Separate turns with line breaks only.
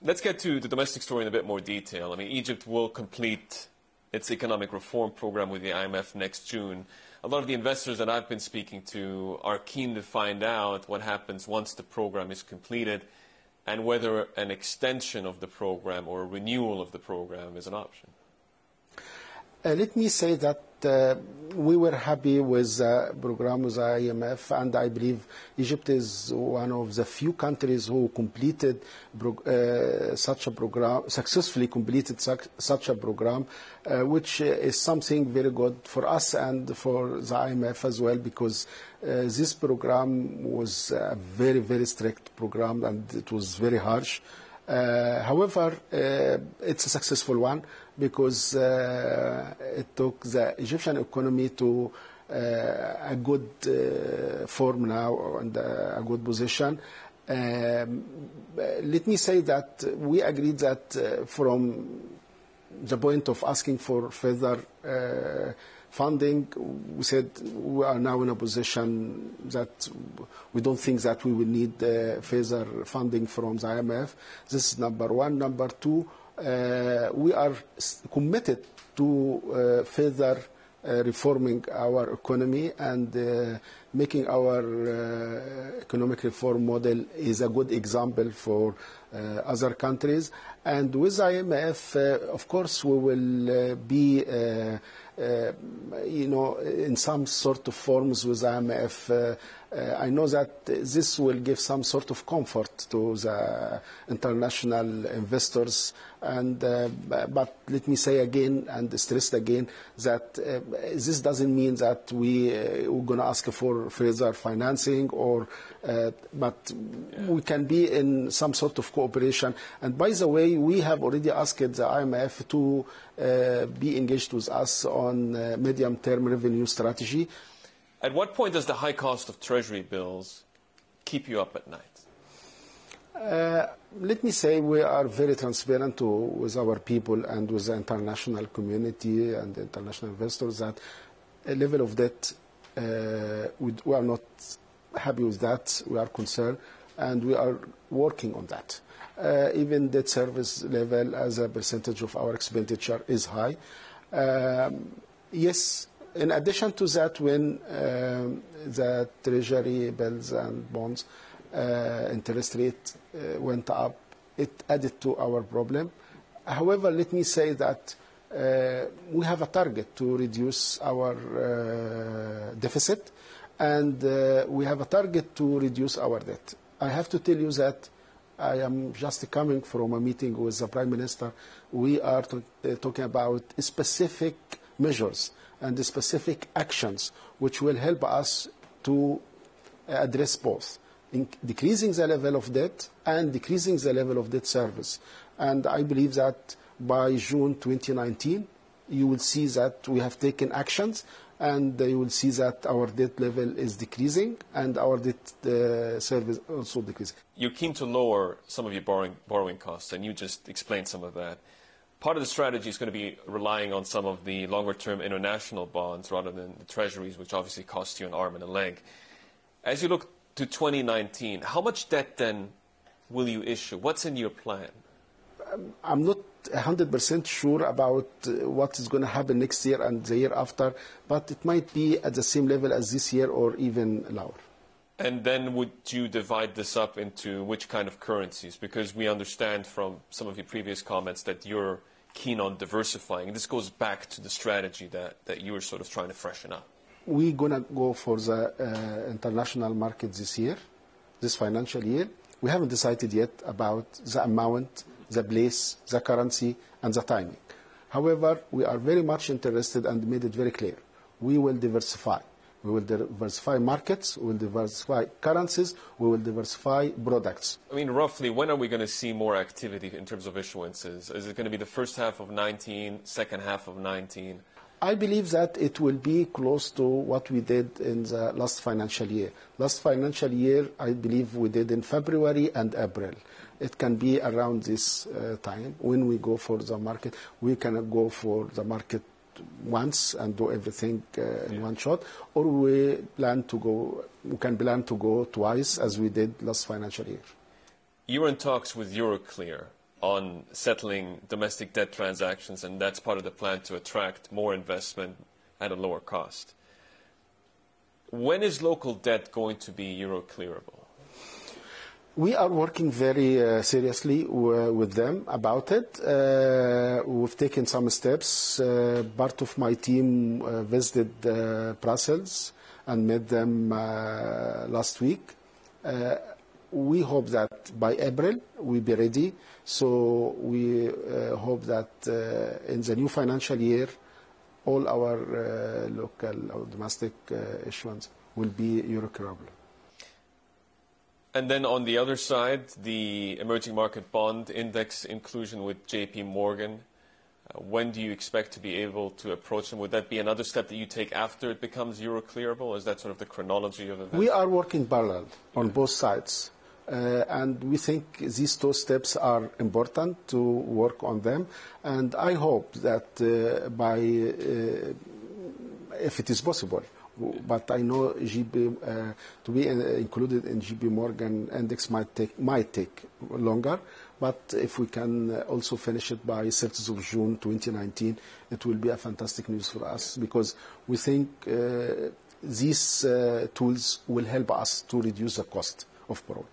Let's get to the domestic story in a bit more detail. I mean, Egypt will complete its economic reform program with the IMF next June. A lot of the investors that I've been speaking to are keen to find out what happens once the program is completed and whether an extension of the program or a renewal of the program is an option.
Let me say that we were happy with the program with the IMF, and I believe Egypt is one of the few countries who completed such a program, successfully completed such a program, which is something very good for us and for the IMF as well, because this program was a very, very strict program and it was very harsh. However, it's a successful one because it took the Egyptian economy to a good form now and a good position. Let me say that we agreed that from the point of asking for further funding, we said we are now in a position that we don't think that we will need further funding from the IMF. This is number one. Number two, we are committed to further reforming our economy, and making our economic reform model is a good example for other countries. And with IMF, of course, we will be in some sort of forms with IMF. I know that this will give some sort of comfort to the international investors, and but let me say again and stress again that this doesn't mean that we're going to ask for further financing, or but we can be in some sort of cooperation. And by the way, we have already asked the IMF to be engaged with us on medium-term revenue strategy.
At what point does the high cost of treasury bills keep you up at night?
Let me say we are very transparent with our people and with the international community and the international investors that a level of debt, we are not happy with that. We are concerned, and we are working on that. Even debt service level as a percentage of our expenditure is high. Yes. In addition to that, when the treasury bills and bonds interest rate went up, it added to our problem. However, let me say that we have a target to reduce our deficit, and we have a target to reduce our debt. I have to tell you that I am just coming from a meeting with the Prime Minister. We are talking about specific measures and the specific actions which will help us to address both, decreasing the level of debt and decreasing the level of debt service. And I believe that by June 2019, you will see that we have taken actions, and you will see that our debt level is decreasing and our debt service also decreasing.
You're keen to lower some of your borrowing costs, and you just explained some of that. Part of the strategy is going to be relying on some of the longer-term international bonds rather than the treasuries, which obviously cost you an arm and a leg. As you look to 2019, how much debt then will you issue? What's in your plan?
I'm not 100% sure about what is going to happen next year and the year after, but it might be at the same level as this year or even lower.
And then would you divide this up into which kind of currencies? Because we understand from some of your previous comments that you're keen on diversifying. This goes back to the strategy that you were sort of trying to freshen up.
We're going to go for the international market this year, this financial year. We haven't decided yet about the amount, the place, the currency, and the timing. However, we are very much interested and made it very clear. We will diversify. We will diversify markets, we will diversify currencies, we will diversify products.
I mean, roughly, when are we going to see more activity in terms of issuances? Is it going to be the first half of 19, second half of 19?
I believe that it will be close to what we did in the last financial year. Last financial year, I believe we did in February and April. It can be around this time when we go for the market. We cannot go for the market once and do everything in one shot, or we can plan to go twice as we did last financial year.
You're in talks with Euroclear on settling domestic debt transactions, and that's part of the plan to attract more investment at a lower cost. When is local debt going to be euro clearable?
We are working very seriously with them about it. We've taken some steps. Part of my team visited Brussels and met them last week. We hope that by April we'll be ready. So we hope that in the new financial year, all our local or domestic issuance will be euro clearable.
And then on the other side, the emerging market bond index inclusion with JP Morgan. When do you expect to be able to approach them? Would that be another step that you take after it becomes euro clearable? Is that sort of the chronology of events?
We are working parallel on both sides. And we think these two steps are important to work on them. And I hope that if it is possible, but I know to be included in JP Morgan index might take longer. But if we can also finish it by 30th of June 2019, it will be a fantastic news for us, because we think these tools will help us to reduce the cost of borrowing.